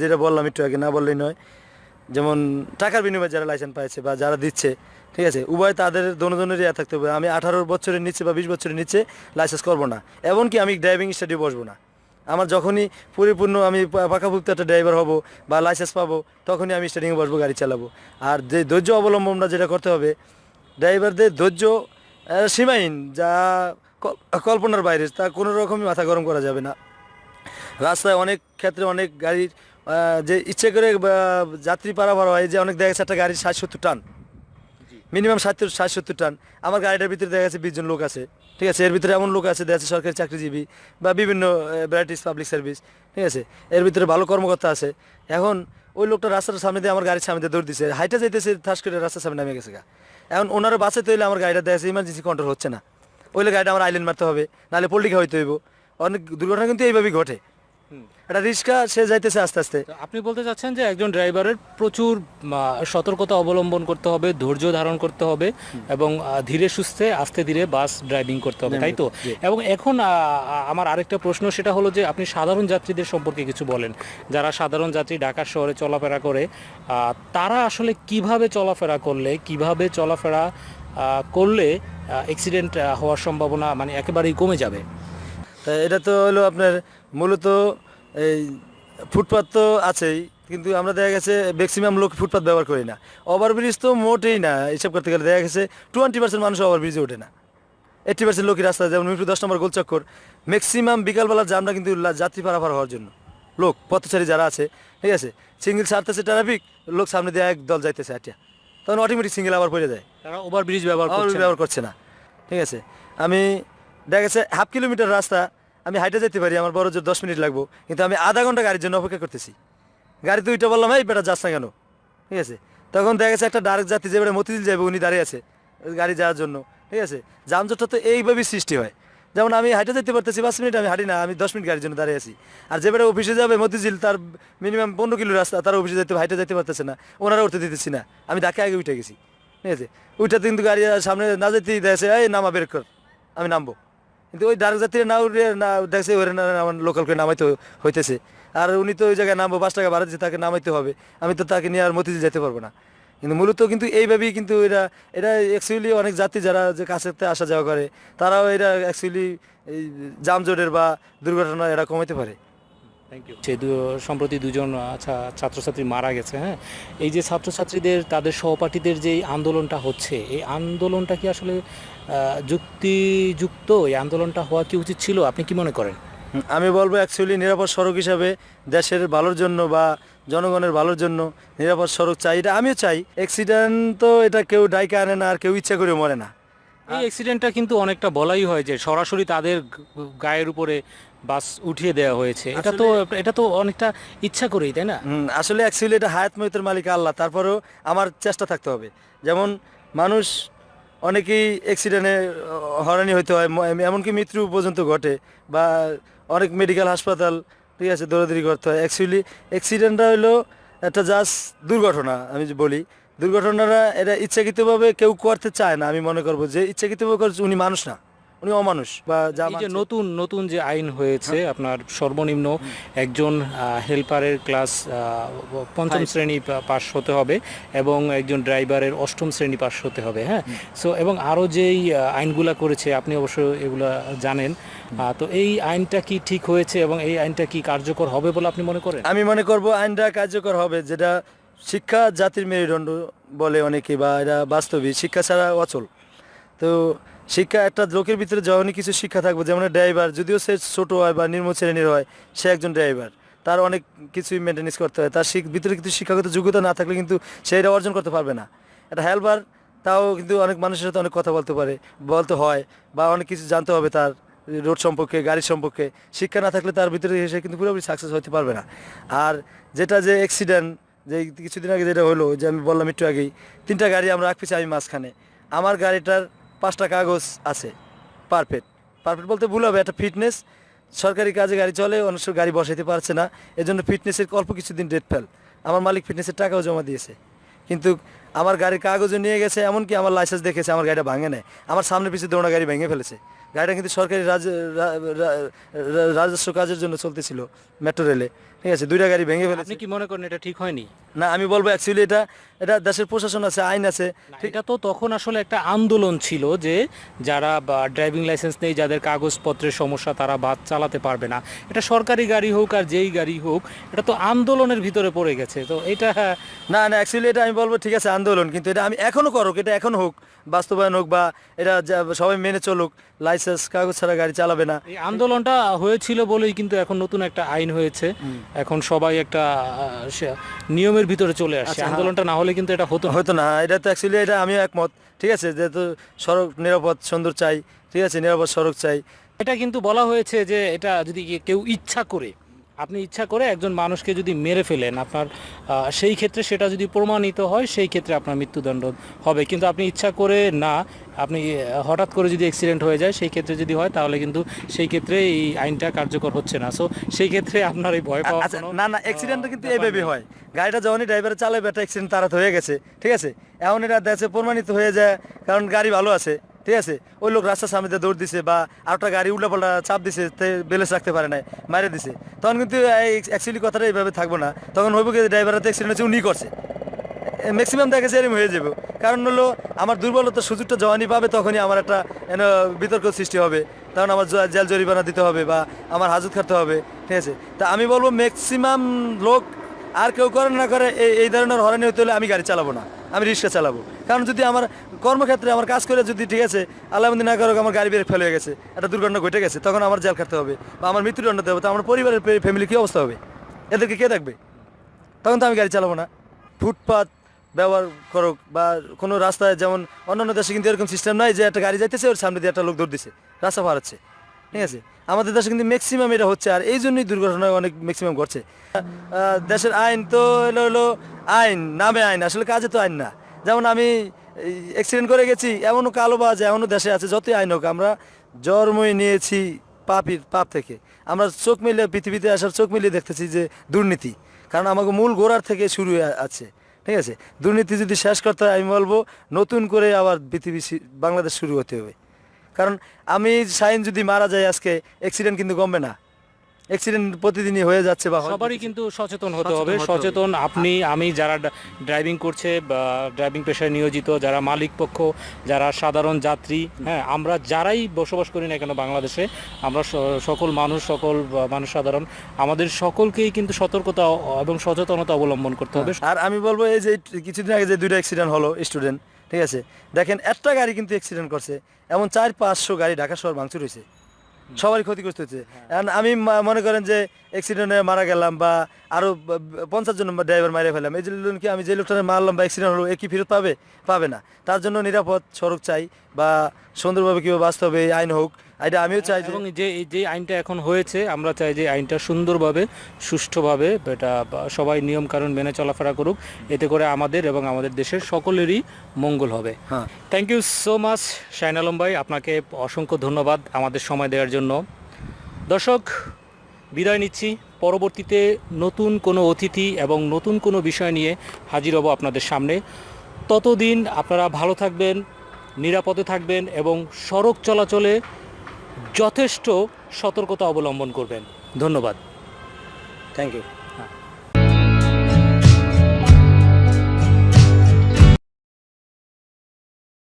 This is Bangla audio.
যেটা বললাম একটু আগে, না বললেই নয়। যেমন টাকার বিনিময়ে যারা লাইসেন্স পাইছে বা যারা দিচ্ছে, ঠিক আছে, উভয় তাদের দোনোজনেরই থাকতে হবে। আমি 18 বছরের নিচে বা 20 বছরের নিচে লাইসেন্স করবো না, এমনকি আমি ড্রাইভিং স্টাডি বসবো না। আমার যখনই পরিপূর্ণ আমি পাকাভুক্ত একটা ড্রাইভার হব বা লাইসেন্স পাবো, তখনই আমি স্টাডিংয়ে বসবো, গাড়ি চালাবো। আর যে ধৈর্য অবলম্বনটা যেটা করতে হবে, ড্রাইভারদের ধৈর্য সীমাহীন, যা কল্পনার বাইরে, তা কোনো রকমই মাথা গরম করা যাবে না। রাস্তায় অনেক ক্ষেত্রে অনেক গাড়ির যে ইচ্ছে করে যাত্রী পারাপার হয়, যে অনেক দেখা যাচ্ছে একটা গাড়ির 60-70 টন, মিনিমাম 60-70 টন। আমার গাড়িটার ভিতরে দেখা যাচ্ছে 20 জন লোক আছে, ঠিক আছে। এর ভিতরে এমন লোক আছে দেখা যাচ্ছে সরকারি চাকরিজীবী বা বিভিন্ন ভ্যারাইটিস পাবলিক সার্ভিস, ঠিক আছে। এর ভিতরে ভালো কর্মকর্তা আছে। এখন ওই লোকটা রাস্তার সামনে দিয়ে আমার গাড়ির সামনে দিয়ে দৌড় দিছে, হাইটা যাইতেছে, ঠাস করে রাস্তার সামনে নামে গেছে গা। এখন ওনারা বাঁচাতে হইলে আমার গাড়িটা দেখা যাচ্ছে ইমার্জেন্সি কন্ট্রোল হচ্ছে না, ওইলে গাড়িটা আমার আইল্যান্ড মারতে হবে, নাহলে পল্টিকা হইতে হইব। অনেক দুর্ঘটনা কিন্তু এইভাবেই ঘটে। একটা রিক্সা সে যাইতেছে আস্তে আস্তে। তো আপনি বলতে চাচ্ছেন যে একজন ড্রাইভারের প্রচুর সতর্কতা অবলম্বন করতে হবে, ধৈর্য ধারণ করতে হবে এবং ধীরে সুস্থে আস্তে ধীরে বাস ড্রাইভিং করতে হবে, তাই তো? জি। এবং এখন আমার আরেকটা প্রশ্ন, সেটা হলো যে আপনি সাধারণ যাত্রীদের সম্পর্কে কিছু বলেন। যারা সাধারণ যাত্রী ঢাকা শহরে চলাফেরা করে, তারা আসলে কিভাবে চলাফেরা করলে, কিভাবে চলাফেরা করলে অ্যাক্সিডেন্ট হওয়ার সম্ভাবনা মানে একেবারেই কমে যাবে? তা এটা তো হলো আপনার মূলত এই ফুটপাত তো আছেই, কিন্তু আমরা দেখা গেছে ম্যাক্সিমাম লোক ফুটপাত ব্যবহার করি না। ওভারব্রিজ তো মোটেই না, হিসাব করতে গেলে দেখা গেছে 20% মানুষ ওভারব্রিজে ওঠে না। 80% লোকই রাস্তায়, যেমন মিরপুর 10 নম্বর গোলচক্কর, ম্যাক্সিমাম বিকালবেলার জামটা কিন্তু যাত্রী পারাপার হওয়ার জন্য, লোক পথচারী যারা আছে, ঠিক আছে। সিঙ্গেল ছাড়তেছে ট্রাফিক, লোক সামনে দিয়ে এক দল যাইতেছে হাঁটিয়া, তখন অটোমেটিক সিঙ্গেল আবার পড়ে যায়, তারা ওভারব্রিজ ব্যবহার আবার করছে না। ব্যবহার করছে না, ঠিক আছে। আমি দেখা গেছে 1/2 কিলোমিটার রাস্তা আমি হাইটে যেতে পারি, আমার বড় জোর 10 মিনিট লাগবো, কিন্তু আমি আধা ঘন্টা গাড়ির জন্য অপেক্ষা করতেছি। গাড়ি দুইটা বললাম, এই বেটা যাস না কেন, ঠিক আছে। তখন দেখা গেছে একটা ডাইরেক্ট যাত্রী যে বেটা মতিঝিল যাবে, উনি দাঁড়িয়ে আছে গাড়ি যাওয়ার জন্য, ঠিক আছে। যানজটটা তো এইভাবেই সৃষ্টি হয়। যেমন আমি হাইটে যেতে পারতেছি 5 মিনিট, আমি হাঁটি না, আমি 10 মিনিট গাড়ির জন্য দাঁড়িয়ে আছি। আর যে বেটা অফিসে যাবে মতিঝিল, তার মিনিমাম 15 কিলো রাস্তা, তার অফিসে যেতে হাইটে যেতে পারতেছে না, ওনারা উঠতে দিতেছি না, আমি ধাক্কা আগে উঠে গেছি, ঠিক আছে। ওইটাতে কিন্তু গাড়ি সামনে না যেতেই দেখছে, এই নামা বের কর, আমি নামবো। কিন্তু ওই ডাইরেক্ট যাত্রী না উঠে না দেখছে ওরে না আমার লোকালকে নামাইতে হইতেছে। আর উনি তো ওই জায়গায় নামবো, 5 টাকা ভাড়া দিচ্ছে, তাকে নামাইতে হবে, আমি তো তাকে নিয়ে আর মতিঝিল যেতে পারবো না। কিন্তু মূলত কিন্তু এইভাবেই কিন্তু এরা এরা অ্যাকচুয়ালি অনেক যাত্রী যারা যে কাছেতে আসা যাওয়া করে, তারাও এরা অ্যাকচুয়ালি এই যানজটের বা দুর্ঘটনা এরা কমাইতে পারে। Thank you. সম্প্রতি দুজন আচ্ছা ছাত্রছাত্রী মারা গেছে, হ্যাঁ। এই যে ছাত্রছাত্রীদের তাদের সহপাঠীদের যে এই আন্দোলনটা হচ্ছে, এই আন্দোলনটা কি আসলে যুক্তিযুক্ত? এই আন্দোলনটা হওয়া কি উচিত ছিল? আপনি কি মনে করেন? আমি বলবো অ্যাকচুয়ালি নিরাপদ সড়ক হিসাবে দেশের ভালোর জন্য বা জনগণের ভালোর জন্য নিরাপদ সড়ক চাই, এটা আমিও চাই। অ্যাক্সিডেন্ট তো এটা কেউ ডাইকে আনে না, আর কেউ ইচ্ছা করে মরে না। এই অ্যাক্সিডেন্টটা কিন্তু অনেকটা বলাই হয় যে সরাসরি তাদের গায়ের উপরে বাস উঠিয়ে দেওয়া হয়েছে। এটা তো অনেকটা ইচ্ছা করেই, তাই না? আসলে অ্যাকচুয়ালি এটা হায়াত ময়তের মালিক আল্লাহ, তারপরেও আমার চেষ্টা থাকতে হবে। যেমন মানুষ অনেকেই অ্যাক্সিডেন্টে হয়রানি হইতে হয়, এমনকি মৃত্যু পর্যন্ত ঘটে, বা অনেক মেডিকেল হাসপাতাল, ঠিক আছে, দৌড়াদৌড়ি করতে হয়। অ্যাকচুয়ালি অ্যাক্সিডেন্টটা হলো একটা জাস্ট দুর্ঘটনা। আমি যে বলি, দুর্ঘটনাটা এটা ইচ্ছাকৃতভাবে কেউ করতে চায় না। আমি মনে করবো যে ইচ্ছাকৃতভাবে করছে, উনি মানুষ না, উনি অমানুষ বা যা এই যে মানছে। নতুন নতুন যে আইন হয়েছে, আপনার সর্বনিম্ন একজন হেল্পারের ক্লাস পঞ্চম শ্রেণী পাস হতে হবে এবং একজন ড্রাইভারের অষ্টম শ্রেণী পাস হতে হবে, হ্যাঁ। সো এবং আরও যেই আইনগুলা করেছে, আপনি অবশ্য এগুলা জানেন। তো এই আইনটা কি ঠিক হয়েছে এবং এই আইনটা কি কার্যকর হবে বলে আপনি মনে করেন? আমি মনে করব আইনটা কার্যকর হবে, যেটা শিক্ষা জাতির মেরুদণ্ড বলে অনেকে, বা এটা বাস্তবিক, শিক্ষা ছাড়া অচল। তো শিক্ষা একটা লোকের ভিতরে যখনই কিছু শিক্ষা থাকবে, যেমন ড্রাইভার যদিও সে ছোটো হয় বা নিম্ন শ্রেণীর হয়, সে একজন ড্রাইভার, তার অনেক কিছুই মেনটেন্স করতে হয়, তার ভিতরে কিন্তু শিক্ষাগত যোগ্যতা না থাকলে কিন্তু সে এটা অর্জন করতে পারবে না। একটা হেল্পার তাও কিন্তু অনেক মানুষের সাথে অনেক কথা বলতে হয়, বা অনেক কিছু জানতে হবে তার, রোড সম্পর্কে, গাড়ি সম্পর্কে। শিক্ষা না থাকলে তার ভিতরে এসে কিন্তু পুরোপুরি সাকসেস হতে পারবে না। আর যেটা যে অ্যাক্সিডেন্ট, যে কিছুদিন আগে যেটা হলো, যে আমি বললাম একটু আগেই, 3টা গাড়ি আমরা রাখতেছি, আমি মাঝখানে, আমার গাড়িটার 5টা কাগজ আছে পারফেক্ট। পারফেক্ট বলতে ভুল হবে, একটা ফিটনেস, সরকারি কাজে গাড়ি চলে, অনেক সময় গাড়ি বসাইতে পারছে না, এজন্য ফিটনেসের অল্প কিছুদিন ডেট ফেল। আমার মালিক ফিটনেসের টাকাও জমা দিয়েছে, কিন্তু আমার গাড়ির কাগজও নিয়ে গেছে, এমনকি আমার লাইসেন্স দেখেছে, আমার গাড়িটা ভাঙে নেয়, আমার সামনে পিছিয়ে দৌড়া গাড়ি ভেঙে ফেলেছে। গাড়িটা কিন্তু সরকারি রাজস্ব কাজের জন্য চলতেছিল, মেট্রো রেলে, ঠিক আছে, 2টা গাড়ি ভেঙে ফেলেছে। আপনি কি মনে করেন এটা ঠিক হয়নি? না, আমি বলবো অ্যাকচুয়ালি এটা এটা দেশের প্রশাসন আছে, আইন আছে। না, এটা তো তখন আসলে একটা আন্দোলন ছিল যে যারা ড্রাইভিং লাইসেন্স নেই, যাদের কাগজপত্রের সমস্যা, তারা বাস চালাতে পারবে না। এটা সরকারি গাড়ি হোক আর যেই গাড়ি হোক, এটা তো আন্দোলনের ভিতরে পড়ে গেছে। তো এটা না না, অ্যাকচুয়ালি এটা আমি বলবো ঠিক আছে আন্দোলন, কিন্তু এটা আমি এখনো করুক, এটা এখনো হোক, বাস্তবায়ন হোক, বা এটা সবাই মেনে চলুক, লাইসেন্স কাগজ ছাড়া গাড়ি চালাবে না। এই আন্দোলনটা হয়েছিল বলেই কিন্তু এখন নতুন একটা আইন হয়েছে। এখন সবাই একটা নিয়মের ভিতরে চলে আসছে। আচ্ছা, হ্যাঁ। আন্দোলনটা না হলে কিন্তু এটা হতো না। হয়তো না, এটা তো অ্যাকচুয়ালি এটা আমিও একমত। ঠিক আছে, যেহেতু সড়ক নিরাপদ সুন্দর চাই, ঠিক আছে, নিরাপদ সড়ক চাই। এটা কিন্তু বলা হয়েছে যে এটা যদি কেউ ইচ্ছা করে, আপনি ইচ্ছা করে একজন মানুষকে যদি মেরে ফেলেন, আপনার সেই ক্ষেত্রে সেটা যদি প্রমাণিত হয়, সেই ক্ষেত্রে আপনার মৃত্যুদণ্ড হবে। কিন্তু আপনি ইচ্ছা করে না, আপনি হঠাৎ করে যদি অ্যাক্সিডেন্ট হয়ে যায়, সেই ক্ষেত্রে যদি হয়, তাহলে কিন্তু সেই ক্ষেত্রে এই আইনটা কার্যকর হচ্ছে না। সো সেই ক্ষেত্রে আপনার এই ভয় পাওয়া আচ্ছা, না না, অ্যাক্সিডেন্টটা কিন্তু এইভাবে হয়, গাড়িটা যখনই ড্রাইভার চালাবে একটা অ্যাক্সিডেন্ট তারা তো হয়ে গেছে, ঠিক আছে, এখন এটা দেশে প্রমাণিত হয়ে যায়, কারণ গাড়ি ভালো আছে, ঠিক আছে, ওই লোক রাস্তার সামনে দিয়ে দৌড় দিছে বা আরেকটা গাড়ি উল্টাপাল্টা চাপ দিছে, ব্যালেন্স রাখতে পারে নাই, মারে দিছে, তখন কিন্তু অ্যাকচুয়ালি কথাটা এইভাবে থাকবো না, তখন হইব কি ড্রাইভার তো অ্যাক্সিডেন্ট হচ্ছে উনি করছে, ম্যাক্সিমাম দেখা গেছে এরকম হয়ে যাবে। কারণ হলো আমার দুর্বলতার সুযোগটা যখনই পাবে তখনই আমার একটা বিতর্ক সৃষ্টি হবে, তখন আমার জেল জরিমানা দিতে হবে বা আমার হাজত খাটতে হবে, ঠিক আছে। তা আমি বলবো ম্যাক্সিমাম লোক, আর কেউ করে না করে এই ধরনের হয়রানি হতে হলে আমি গাড়ি চালাবো না, আমি রিক্সা চালাবো। কারণ যদি আমার কর্মক্ষেত্রে আমার কাজ করে যদি, ঠিক আছে, আল্লাহমন্দি না করুক, আমার গাড়ি বের ফেলে হয়ে গেছে, একটা দুর্ঘটনা ঘটে গেছে, তখন আমার জেল খাটতে হবে বা আমার মৃত্যুদণ্ড দিতে হবে, তো আমার পরিবারের ফ্যামিলি কী অবস্থা হবে, এদেরকে কে দেখবে? তখন তো আমি গাড়ি চালাবো না। ফুটপাত ব্যবহার করুক বা কোনো রাস্তায়, যেমন অন্যান্য দেশে কিন্তু এরকম সিস্টেম নাই যে একটা গাড়ি যাইতেছে ওর সামনে দিয়ে একটা লোক দৌড় দিছে, রাস্তা পার হচ্ছে, ঠিক আছে। আমাদের দেশে কিন্তু ম্যাক্সিমাম এটা হচ্ছে, আর এই জন্যই দুর্ঘটনা অনেক ম্যাক্সিমাম ঘটছে। দেশের আইন তো হলো আইন, নামে আইন, আসলে কাজে তো আইন না। যেমন আমি অ্যাক্সিডেন্ট করে গেছি, এমনও কালোবাজ এমনও দেশে আছে, যতই আইন হোক, আমরা জন্মই নিয়েছি পাপ থেকে। আমরা চোখ মিলিয়ে পৃথিবীতে আসার চোখ মিলিয়ে দেখতেছি যে দুর্নীতি, কারণ আমাকে মূল গোড়ার থেকে শুরু হয়ে আছে, ঠিক আছে। দুর্নীতি যদি শেষ করতে হয়, আমি বলবো নতুন করে আবার বাংলাদেশ শুরু হতে হবে। কারণ আমি শাহিন যদি মারা যায় আজকে, অ্যাক্সিডেন্ট কিন্তু কমবে না, অ্যাক্সিডেন্ট প্রতিদিনই হয়ে যাচ্ছে বা সবারই কিন্তু সচেতন হতে হবে। সচেতন আপনি, আমি, যারা ড্রাইভিং করছে বা ড্রাইভিং পেশায় নিয়োজিত, যারা মালিক পক্ষ, যারা সাধারণ যাত্রী, হ্যাঁ, আমরা যারাই বসবাস করি না কেন বাংলাদেশে, আমরা সকল মানুষ সাধারণ, আমাদের সকলকেই কিন্তু সতর্কতা এবং সচেতনতা অবলম্বন করতে হবে। আর আমি বলবো এই যে কিছুদিন আগে যে 2টা অ্যাক্সিডেন্ট হলো স্টুডেন্ট, ঠিক আছে, দেখেন একটা গাড়ি কিন্তু অ্যাক্সিডেন্ট করছে, এমন 400-500 গাড়ি ঢাকা শহর ভাঙচুর হয়েছে, সবারই ক্ষতিগ্রস্ত হচ্ছে। এখন আমি মনে করেন যে অ্যাক্সিডেন্টে মারা গেলাম বা আরও 50 জন ড্রাইভার মারিয়ে ফেলাম, এই জন্য কি আমি যে লোকটা মারলাম বা অ্যাক্সিডেন্ট হলো, এ কি ফেরত পাবে না। তার জন্য নিরাপদ সড়ক চাই বা সুন্দরভাবে কীভাবে বাঁচতে হবে এই আইন হোক, এটা আমিও চাই। এবং যে আইনটা এখন হয়েছে, আমরা চাই যে আইনটা সুন্দরভাবে, সুষ্ঠুভাবে এটা সবাই নিয়ম কানুন মেনে চলাফেরা করুক, এতে করে আমাদের এবং আমাদের দেশের সকলেরই মঙ্গল হবে। হ্যাঁ, thank you so much Shahin Alam ভাই, আপনাকে অসংখ্য ধন্যবাদ আমাদের সময় দেওয়ার জন্য। দর্শক, বিদায় নিচ্ছি। পরবর্তীতে নতুন কোনো অতিথি এবং নতুন কোনো বিষয় নিয়ে হাজির হব আপনাদের সামনে। ততদিন আপনারা ভালো থাকবেন, নিরাপদে থাকবেন এবং সড়ক চলাচলে যথেষ্ট সতর্কতা অবলম্বন করবেন। ধন্যবাদ। Thank you.